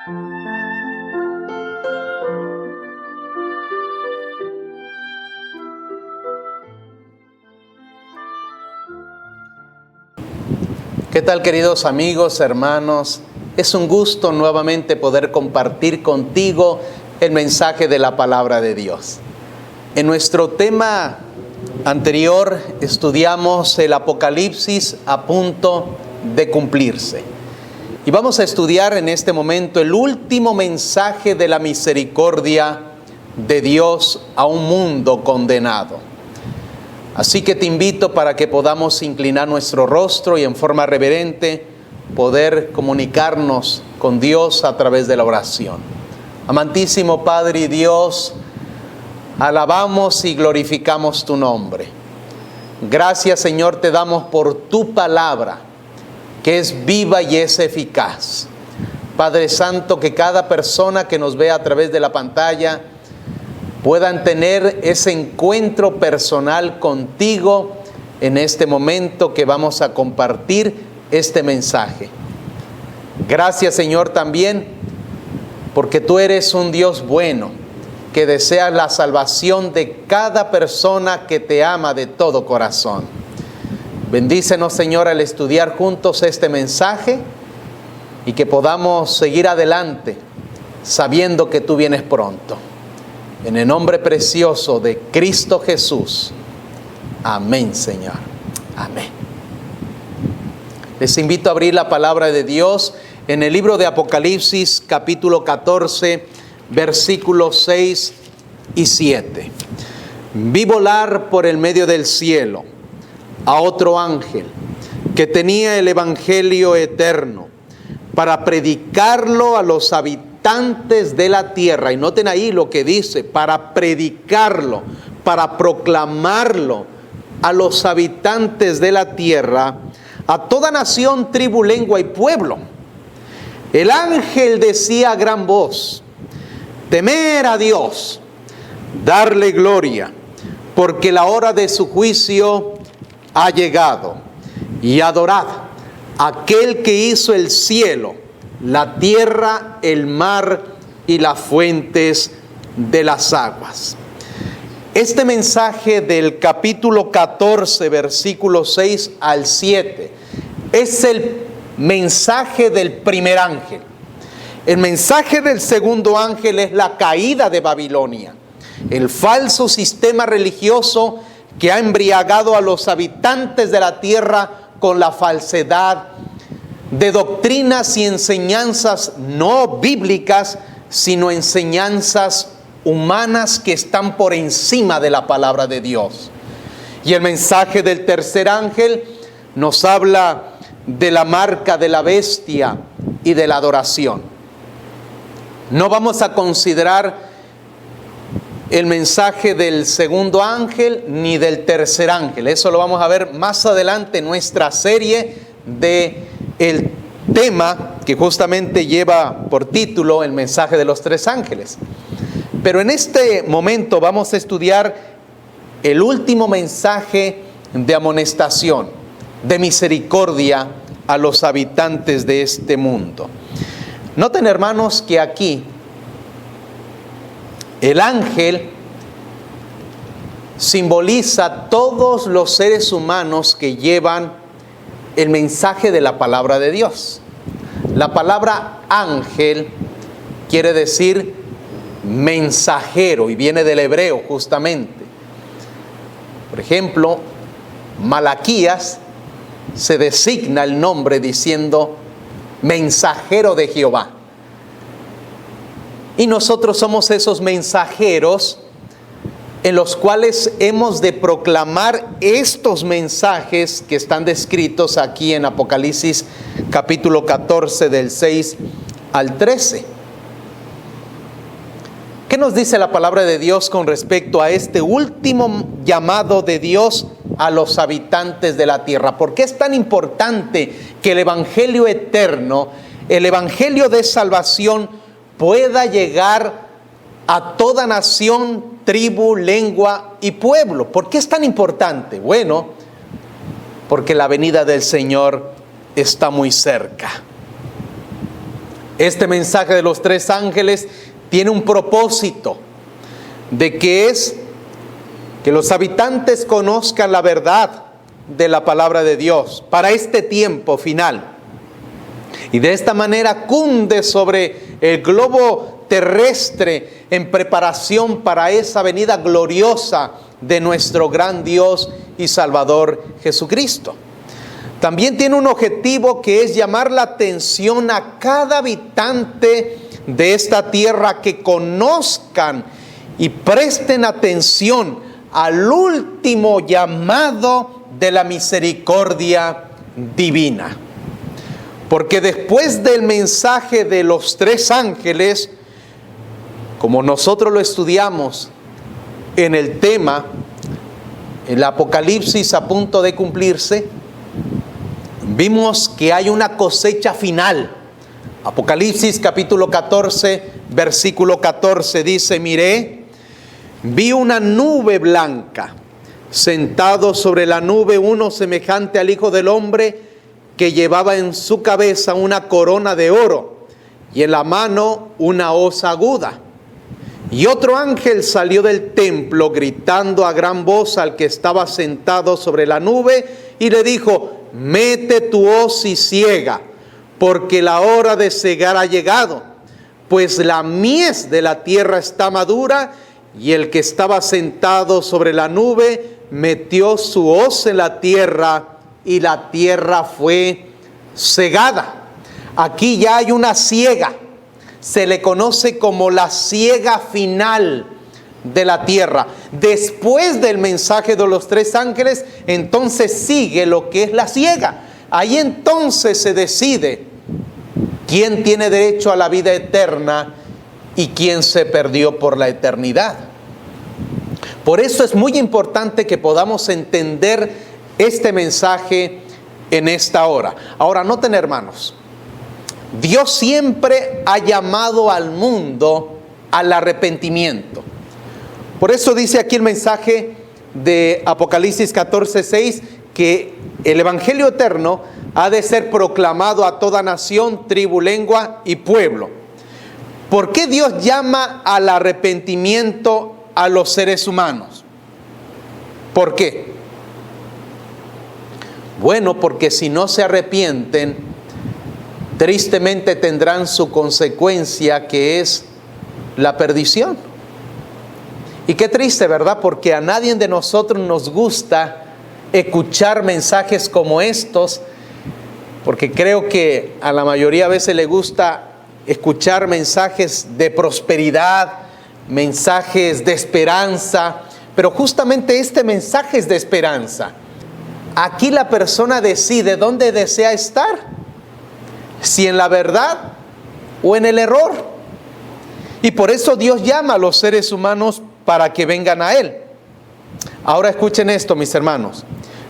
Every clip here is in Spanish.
¿Qué tal, queridos amigos, hermanos? Es un gusto nuevamente poder compartir contigo el mensaje de la palabra de Dios. En nuestro tema anterior estudiamos el Apocalipsis a punto de cumplirse. Y vamos a estudiar en este momento el último mensaje de la misericordia de Dios a un mundo condenado. Así que te invito para que podamos inclinar nuestro rostro y en forma reverente poder comunicarnos con Dios a través de la oración. Amantísimo Padre y Dios, alabamos y glorificamos tu nombre. Gracias, Señor, te damos por tu palabra, que es viva y es eficaz. Padre Santo, que cada persona que nos vea a través de la pantalla puedan tener ese encuentro personal contigo en este momento que vamos a compartir este mensaje. Gracias, Señor, también porque tú eres un Dios bueno, que deseas la salvación de cada persona que te ama de todo corazón. Bendícenos, Señor, al estudiar juntos este mensaje y que podamos seguir adelante sabiendo que tú vienes pronto. En el nombre precioso de Cristo Jesús. Amén, Señor. Amén. Les invito a abrir la palabra de Dios en el libro de Apocalipsis, capítulo 14, versículos 6 y 7. Vi volar por el medio del cielo a otro ángel que tenía el evangelio eterno para predicarlo a los habitantes de la tierra. Y noten ahí lo que dice: para predicarlo, para proclamarlo a los habitantes de la tierra, a toda nación, tribu, lengua y pueblo. El ángel decía a gran voz: temer a Dios, darle gloria, porque la hora de su juicio ha llegado, y adorad a aquel que hizo el cielo, la tierra, el mar y las fuentes de las aguas. Este mensaje del capítulo 14, versículos 6 al 7, es el mensaje del primer ángel. El mensaje del segundo ángel es la caída de Babilonia, el falso sistema religioso que ha embriagado a los habitantes de la tierra con la falsedad de doctrinas y enseñanzas no bíblicas, sino enseñanzas humanas que están por encima de la palabra de Dios. Y el mensaje del tercer ángel nos habla de la marca de la bestia y de la adoración. No vamos a considerar el mensaje del segundo ángel ni del tercer ángel. Eso lo vamos a ver más adelante en nuestra serie de el tema que justamente lleva por título el mensaje de los tres ángeles. Pero en este momento vamos a estudiar el último mensaje de amonestación, de misericordia a los habitantes de este mundo. Noten, hermanos, que aquí el ángel simboliza todos los seres humanos que llevan el mensaje de la palabra de Dios. La palabra ángel quiere decir mensajero y viene del hebreo justamente. Por ejemplo, Malaquías se designa el nombre diciendo mensajero de Jehová. Y nosotros somos esos mensajeros en los cuales hemos de proclamar estos mensajes que están descritos aquí en Apocalipsis capítulo 14 del 6 al 13. ¿Qué nos dice la palabra de Dios con respecto a este último llamado de Dios a los habitantes de la tierra? ¿Por qué es tan importante que el evangelio eterno, el evangelio de salvación, pueda llegar a toda nación, tribu, lengua y pueblo? ¿Por qué es tan importante? Bueno, porque la venida del Señor está muy cerca. Este mensaje de los tres ángeles tiene un propósito, de que es que los habitantes conozcan la verdad de la palabra de Dios para este tiempo final. Y de esta manera cunde sobre el globo terrestre en preparación para esa venida gloriosa de nuestro gran Dios y Salvador Jesucristo. También tiene un objetivo, que es llamar la atención a cada habitante de esta tierra, que conozcan y presten atención al último llamado de la misericordia divina. Porque después del mensaje de los tres ángeles, como nosotros lo estudiamos en el tema, el Apocalipsis a punto de cumplirse, vimos que hay una cosecha final. Apocalipsis capítulo 14, versículo 14 dice: miré, vi una nube blanca, sentado sobre la nube uno semejante al Hijo del Hombre, que llevaba en su cabeza una corona de oro y en la mano una hoz aguda. Y otro ángel salió del templo gritando a gran voz al que estaba sentado sobre la nube y le dijo: mete tu hoz y siega, porque la hora de segar ha llegado, pues la mies de la tierra está madura. Y el que estaba sentado sobre la nube metió su hoz en la tierra, y la tierra fue segada. Aquí ya hay una siega. Se le conoce como la siega final de la tierra. Después del mensaje de los tres ángeles, entonces sigue lo que es la siega. Ahí entonces se decide quién tiene derecho a la vida eterna y quién se perdió por la eternidad. Por eso es muy importante que podamos entender este mensaje en esta hora. Ahora, noten, hermanos, Dios siempre ha llamado al mundo al arrepentimiento. Por eso dice aquí el mensaje de Apocalipsis 14:6, que el evangelio eterno ha de ser proclamado a toda nación, tribu, lengua y pueblo. ¿Por qué Dios llama al arrepentimiento a los seres humanos? ¿Por qué? Bueno, porque si no se arrepienten, tristemente tendrán su consecuencia, que es la perdición. Y qué triste, ¿verdad? Porque a nadie de nosotros nos gusta escuchar mensajes como estos, porque creo que a la mayoría a veces le gusta escuchar mensajes de prosperidad, mensajes de esperanza, pero justamente este mensaje es de esperanza. Aquí la persona decide dónde desea estar, si en la verdad o en el error. Y por eso Dios llama a los seres humanos para que vengan a Él. Ahora escuchen esto, mis hermanos.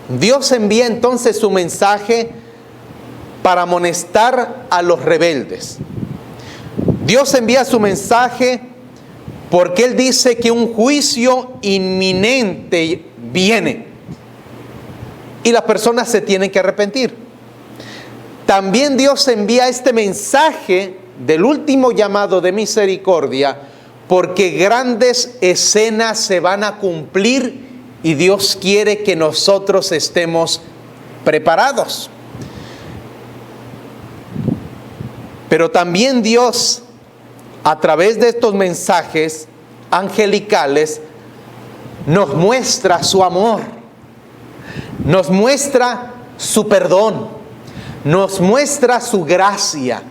Dios envía entonces su mensaje para amonestar a los rebeldes. Dios envía su mensaje porque Él dice que un juicio inminente viene y las personas se tienen que arrepentir. También Dios envía este mensaje del último llamado de misericordia porque grandes escenas se van a cumplir y Dios quiere que nosotros estemos preparados. Pero también Dios, a través de estos mensajes angelicales, nos muestra su amor, nos muestra su perdón, nos muestra su gracia,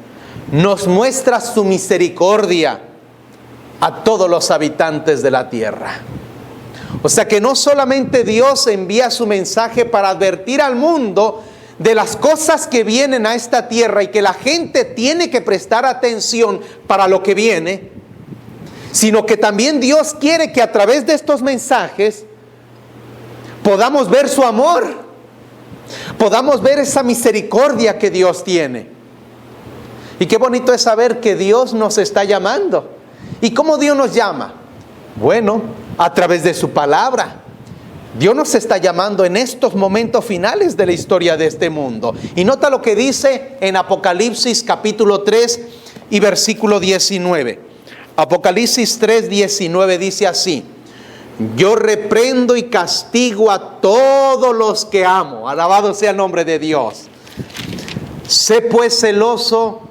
nos muestra su misericordia a todos los habitantes de la tierra. O sea que no solamente Dios envía su mensaje para advertir al mundo de las cosas que vienen a esta tierra y que la gente tiene que prestar atención para lo que viene, sino que también Dios quiere que a través de estos mensajes podamos ver su amor, podamos ver esa misericordia que Dios tiene. Y qué bonito es saber que Dios nos está llamando. ¿Y cómo Dios nos llama? Bueno, a través de su palabra. Dios nos está llamando en estos momentos finales de la historia de este mundo. Y nota lo que dice en Apocalipsis capítulo 3, y versículo 19. Apocalipsis 3, 19 dice así: yo reprendo y castigo a todos los que amo. Alabado sea el nombre de Dios. Sé pues celoso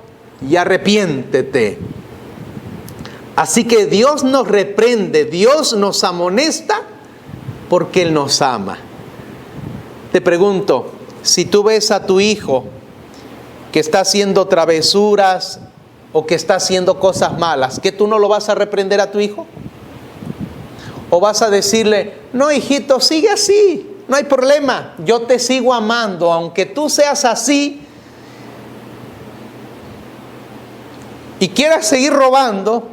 y arrepiéntete. Así que Dios nos reprende, Dios nos amonesta porque Él nos ama. Te pregunto, si tú ves a tu hijo que está haciendo travesuras o que está haciendo cosas malas, ¿que tú no lo vas a reprender a tu hijo? ¿O vas a decirle, no, hijito, sigue así, no hay problema, yo te sigo amando, aunque tú seas así y quieras seguir robando,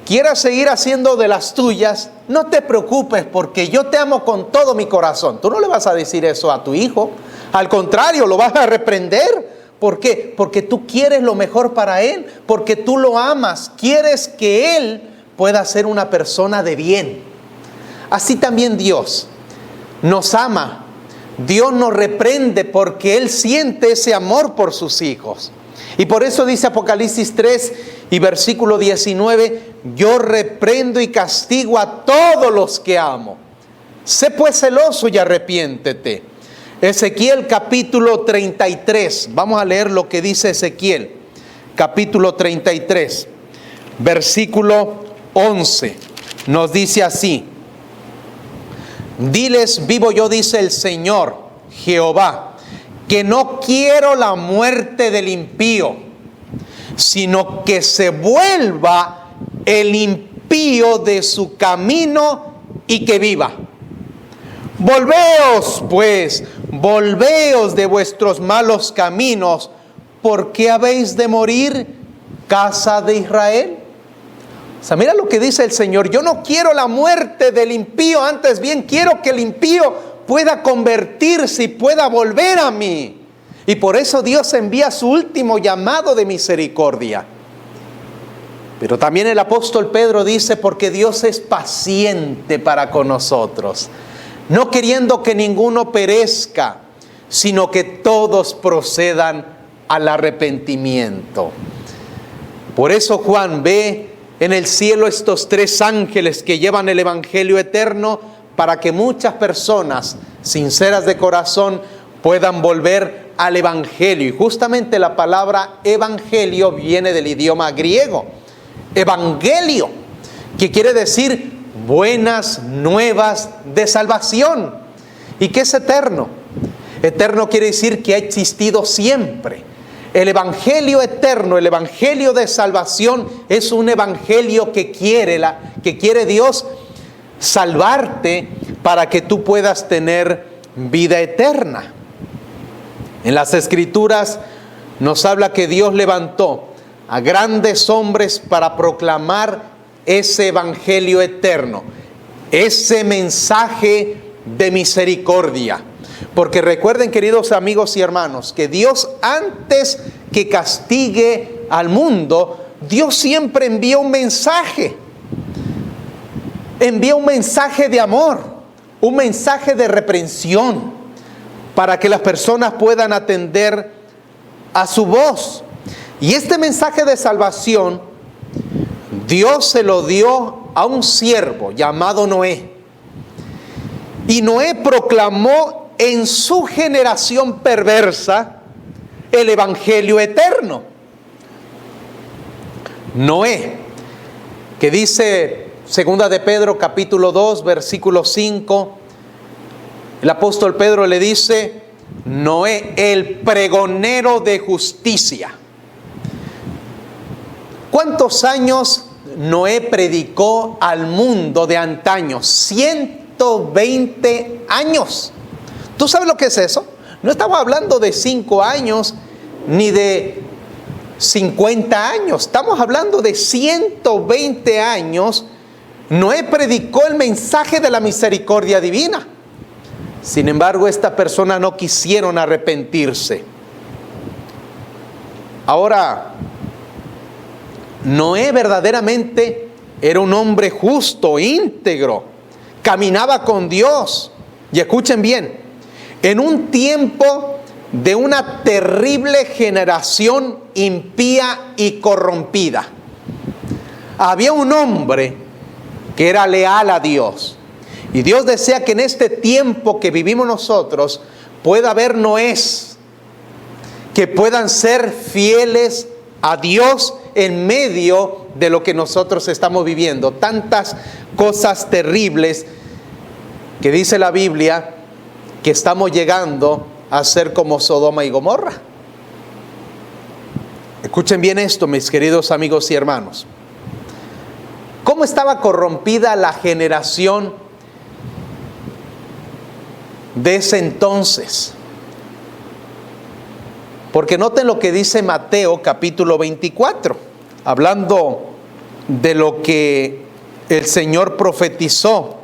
quieras seguir haciendo de las tuyas, no te preocupes porque yo te amo con todo mi corazón? Tú no le vas a decir eso a tu hijo, al contrario, lo vas a reprender. ¿Por qué? Porque tú quieres lo mejor para él, porque tú lo amas, quieres que él pueda ser una persona de bien. Así también Dios nos ama, Dios nos reprende porque Él siente ese amor por sus hijos. Y por eso dice Apocalipsis 3 y versículo 19, yo reprendo y castigo a todos los que amo. Sé pues celoso y arrepiéntete. Ezequiel capítulo 33, vamos a leer lo que dice Ezequiel, capítulo 33, versículo 11, nos dice así: diles, vivo yo, dice el Señor Jehová, que no quiero la muerte del impío, sino que se vuelva el impío de su camino y que viva. Volveos pues, volveos de vuestros malos caminos, ¿por qué habéis de morir, casa de Israel? O sea, mira lo que dice el Señor: yo no quiero la muerte del impío, antes bien quiero que el impío pueda convertirse y pueda volver a mí. Y por eso Dios envía su último llamado de misericordia. Pero también el apóstol Pedro dice, porque Dios es paciente para con nosotros, no queriendo que ninguno perezca, sino que todos procedan al arrepentimiento. Por eso Juan ve en el cielo estos 3 ángeles que llevan el evangelio eterno para que muchas personas sinceras de corazón puedan volver al evangelio. Y justamente la palabra evangelio viene del idioma griego, evangelio, que quiere decir buenas nuevas de salvación. ¿Y qué es eterno? Eterno quiere decir que ha existido siempre. El evangelio eterno, el evangelio de salvación, es un evangelio que quiere Dios salvarte para que tú puedas tener vida eterna. En las Escrituras nos habla que Dios levantó a grandes hombres para proclamar ese evangelio eterno, ese mensaje de misericordia. Porque recuerden, queridos amigos y hermanos, que Dios, antes que castigue al mundo, Dios siempre envía un mensaje. Envía un mensaje de amor, un mensaje de reprensión, para que las personas puedan atender a su voz. Y este mensaje de salvación, Dios se lo dio a un siervo llamado Noé. Y Noé proclamó en su generación perversa el evangelio eterno. Noé, que dice segunda de Pedro capítulo 2 versículo 5, el apóstol Pedro le dice: Noé, el pregonero de justicia. ¿Cuántos años Noé predicó al mundo de antaño? 120 años. ¿Tú sabes lo que es eso? No estamos hablando de 5 años ni de 50 años. Estamos hablando de 120 años. Noé predicó el mensaje de la misericordia divina. Sin embargo, estas personas no quisieron arrepentirse. Ahora, Noé verdaderamente era un hombre justo, íntegro, caminaba con Dios. Y escuchen bien, en un tiempo de una terrible generación impía y corrompida. Había un hombre que era leal a Dios. Y Dios desea que en este tiempo que vivimos nosotros pueda haber Noés que puedan ser fieles a Dios en medio de lo que nosotros estamos viviendo. Tantas cosas terribles que dice la Biblia que estamos llegando a ser como Sodoma y Gomorra. Escuchen bien esto, mis queridos amigos y hermanos. ¿Cómo estaba corrompida la generación de ese entonces? Porque noten lo que dice Mateo capítulo 24, hablando de lo que el Señor profetizó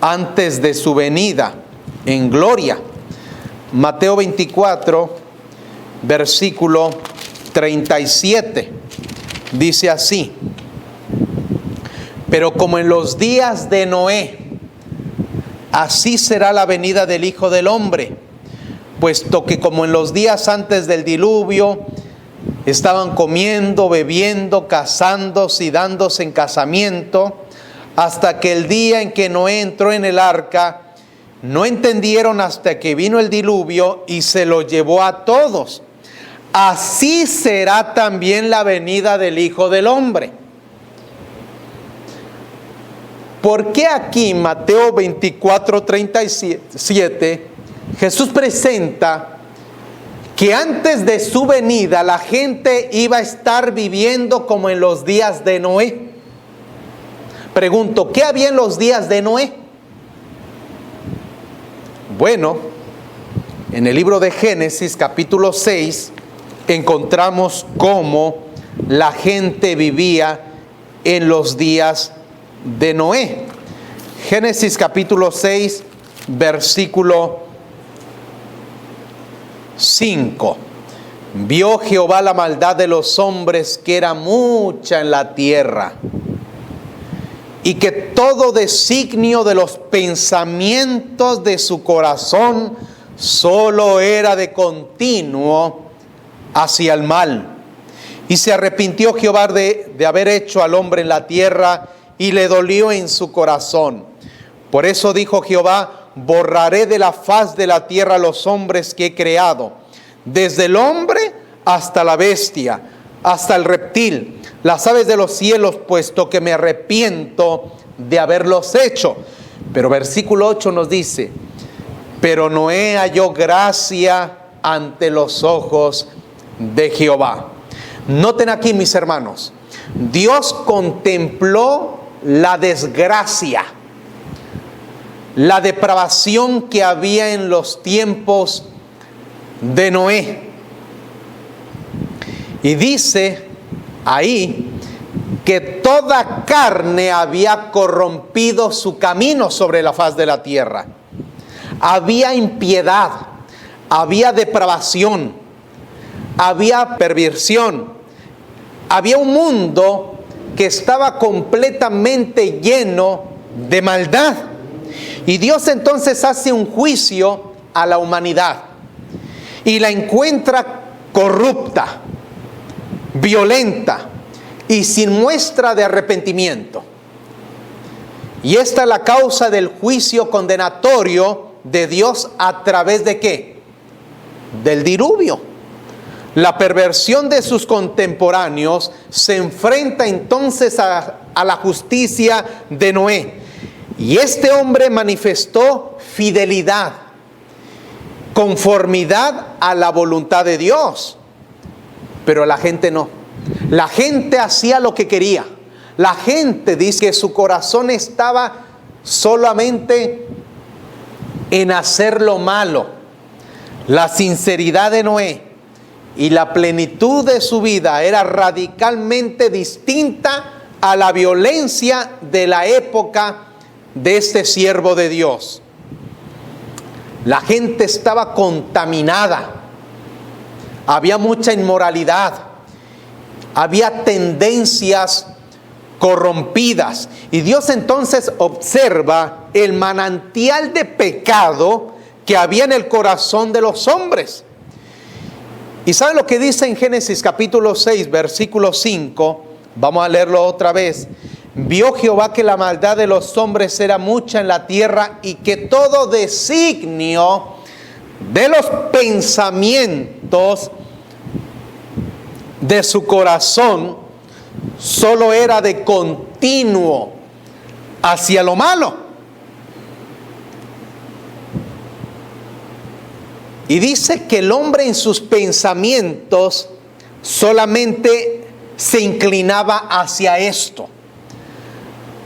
antes de su venida en gloria. Mateo 24, versículo 37, dice así: pero como en los días de Noé, así será la venida del Hijo del Hombre, puesto que como en los días antes del diluvio estaban comiendo, bebiendo, casándose y dándose en casamiento, hasta que el día en que Noé entró en el arca, no entendieron hasta que vino el diluvio y se lo llevó a todos. Así será también la venida del Hijo del Hombre. ¿Por qué aquí en Mateo 24, 37, Jesús presenta que antes de su venida la gente iba a estar viviendo como en los días de Noé? Pregunto, ¿qué había en los días de Noé? Bueno, en el libro de Génesis capítulo 6 encontramos cómo la gente vivía en los días de Noé. Génesis capítulo 6, versículo 5. Vio Jehová la maldad de los hombres, que era mucha en la tierra, y que todo designio de los pensamientos de su corazón solo era de continuo hacia el mal. Y se arrepintió Jehová de haber hecho al hombre en la tierra, y le dolió en su corazón. Por eso dijo Jehová: borraré de la faz de la tierra los hombres que he creado, desde el hombre hasta la bestia, hasta el reptil, las aves de los cielos, puesto que me arrepiento de haberlos hecho. Pero versículo 8 nos dice: pero Noé halló gracia ante los ojos de Jehová. Noten aquí, mis hermanos, Dios contempló la desgracia, la depravación que había en los tiempos de Noé. Y dice ahí que toda carne había corrompido su camino sobre la faz de la tierra. Había impiedad, había depravación, había perversión, había un mundo que estaba completamente lleno de maldad. Y Dios entonces hace un juicio a la humanidad y la encuentra corrupta, violenta y sin muestra de arrepentimiento. Y esta es la causa del juicio condenatorio de Dios a través de ¿qué? Del diluvio. La perversión de sus contemporáneos se enfrenta entonces a la justicia de Noé. Y este hombre manifestó fidelidad, conformidad a la voluntad de Dios. Pero la gente no. La gente hacía lo que quería. La gente dice que su corazón estaba solamente en hacer lo malo. La sinceridad de Noé y la plenitud de su vida era radicalmente distinta a la violencia de la época de este siervo de Dios. La gente estaba contaminada, había mucha inmoralidad, había tendencias corrompidas. Y Dios entonces observa el manantial de pecado que había en el corazón de los hombres. ¿Y saben lo que dice en Génesis capítulo 6, versículo 5? Vamos a leerlo otra vez. Vio Jehová que la maldad de los hombres era mucha en la tierra y que todo designio de los pensamientos de su corazón solo era de continuo hacia lo malo. Y dice que el hombre en sus pensamientos solamente se inclinaba hacia esto.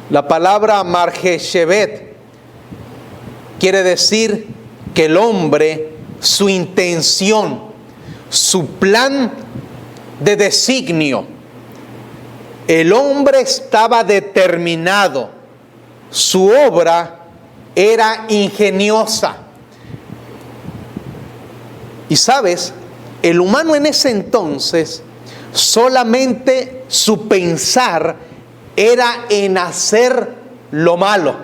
La palabra marjeshevet quiere decir que el hombre, su intención, su plan de designio, el hombre estaba determinado, su obra era ingeniosa. Y sabes, el humano en ese entonces, solamente su pensar era en hacer lo malo.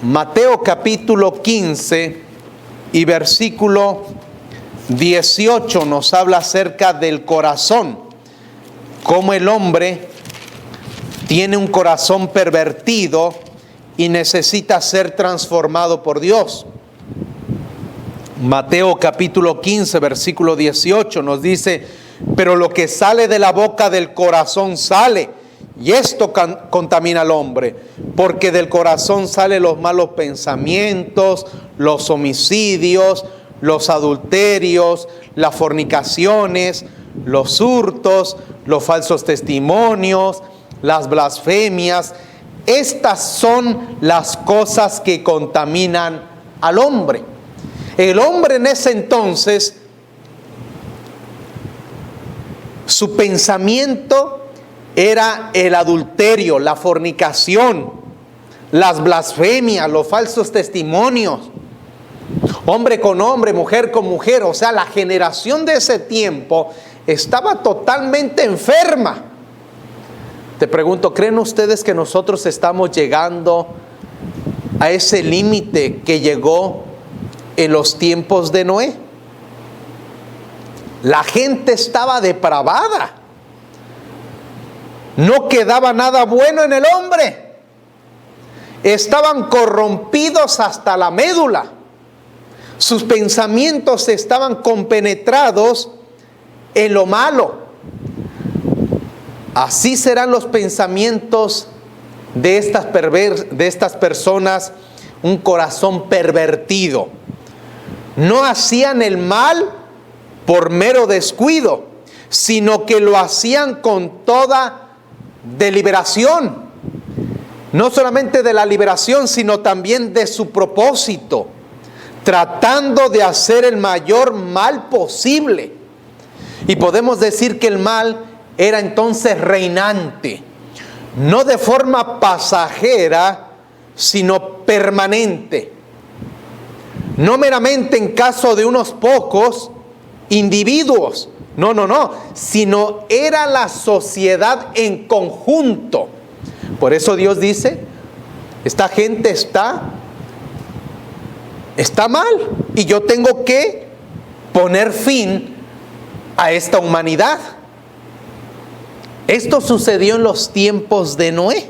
Mateo capítulo 15 y versículo 18 nos habla acerca del corazón, cómo el hombre tiene un corazón pervertido y necesita ser transformado por Dios. Mateo capítulo 15, versículo 18 nos dice: pero lo que sale de la boca del corazón sale, y esto contamina al hombre, porque del corazón salen los malos pensamientos, los homicidios, los adulterios, las fornicaciones, los hurtos, los falsos testimonios, las blasfemias. Estas son las cosas que contaminan al hombre. El hombre en ese entonces, su pensamiento era el adulterio, la fornicación, las blasfemias, los falsos testimonios, hombre con hombre, mujer con mujer. O sea, la generación de ese tiempo estaba totalmente enferma. Te pregunto, ¿creen ustedes que nosotros estamos llegando a ese límite que llegó en los tiempos de Noé? La gente estaba depravada. No quedaba nada bueno en el hombre. Estaban corrompidos hasta la médula. Sus pensamientos estaban compenetrados en lo malo. Así serán los pensamientos de estas personas, un corazón pervertido. No hacían el mal por mero descuido, sino que lo hacían con toda deliberación. No solamente de la liberación, sino también de su propósito, tratando de hacer el mayor mal posible. Y podemos decir que el mal era entonces reinante, no de forma pasajera, sino permanente. No meramente en caso de unos pocos individuos, no, sino era la sociedad en conjunto. Por eso Dios dice, esta gente está mal y yo tengo que poner fin a esta humanidad. Esto sucedió en los tiempos de Noé.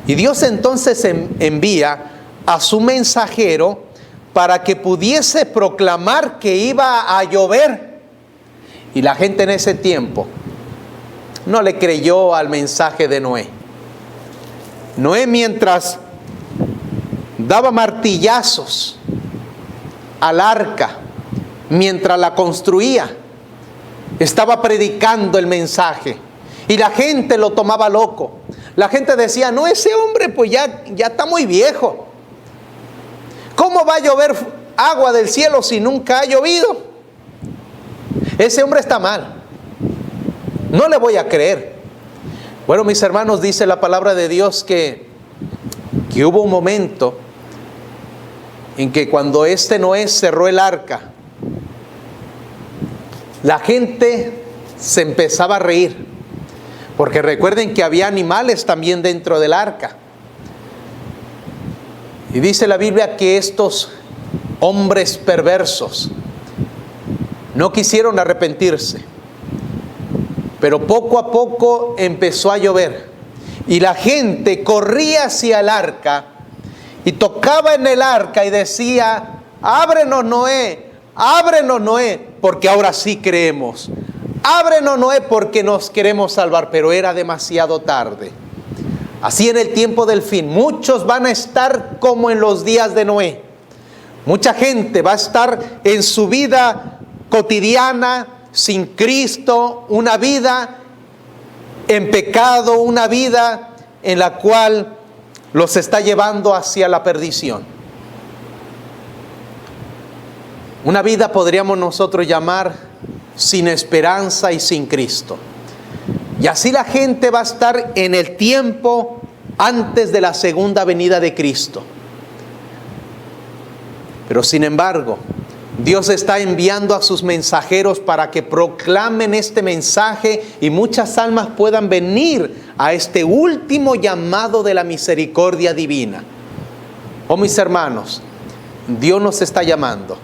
Y Dios entonces envía a su mensajero para que pudiese proclamar que iba a llover. Y la gente en ese tiempo no le creyó al mensaje de Noé. Noé, mientras daba martillazos al arca, mientras la construía, estaba predicando el mensaje y la gente lo tomaba loco. La gente decía, no, ese hombre pues ya está muy viejo. ¿Cómo va a llover agua del cielo si nunca ha llovido? Ese hombre está mal. No le voy a creer. Bueno, mis hermanos, dice la palabra de Dios que hubo un momento en que cuando Noé cerró el arca, la gente se empezaba a reír, porque recuerden que había animales también dentro del arca. Y dice la Biblia que estos hombres perversos No quisieron arrepentirse. Pero poco a poco empezó a llover. Y la gente corría hacia el arca y tocaba en el arca y decía: ábrenos, Noé, porque ahora sí creemos. Ábrenos, Noé, porque nos queremos salvar. Pero era demasiado tarde. Así en el tiempo del fin, muchos van a estar como en los días de Noé. Mucha gente va a estar en su vida cotidiana, sin Cristo, una vida en pecado, una vida en la cual los está llevando hacia la perdición. Una vida podríamos nosotros llamar sin esperanza y sin Cristo. Y así la gente va a estar en el tiempo antes de la segunda venida de Cristo. Pero sin embargo, Dios está enviando a sus mensajeros para que proclamen este mensaje y muchas almas puedan venir a este último llamado de la misericordia divina. Oh, mis hermanos, Dios nos está llamando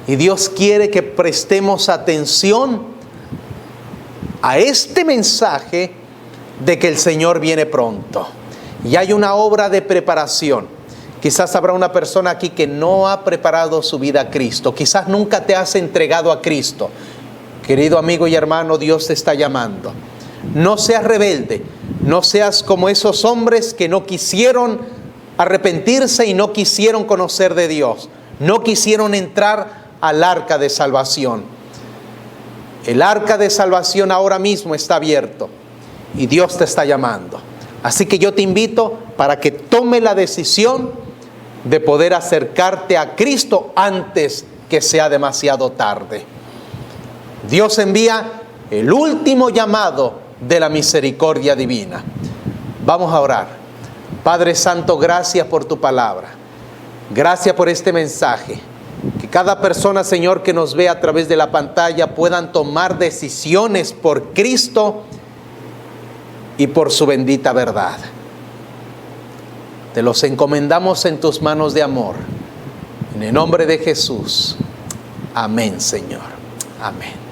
y Dios quiere que prestemos atención a este mensaje de que el Señor viene pronto. Y hay una obra de preparación. Quizás habrá una persona aquí que no ha preparado su vida a Cristo. Quizás nunca te has entregado a Cristo. Querido amigo y hermano, Dios te está llamando. No seas rebelde. No seas como esos hombres que no quisieron arrepentirse y no quisieron conocer de Dios. No quisieron entrar al arca de salvación. El arca de salvación ahora mismo está abierto y Dios te está llamando. Así que yo te invito para que tome la decisión de poder acercarte a Cristo antes que sea demasiado tarde. Dios envía el último llamado de la misericordia divina. Vamos a orar. Padre Santo, gracias por tu palabra. Gracias por este mensaje. Que cada persona, Señor, que nos ve a través de la pantalla puedan tomar decisiones por Cristo y por su bendita verdad. Te los encomendamos en tus manos de amor. En el nombre de Jesús. Amén, Señor. Amén.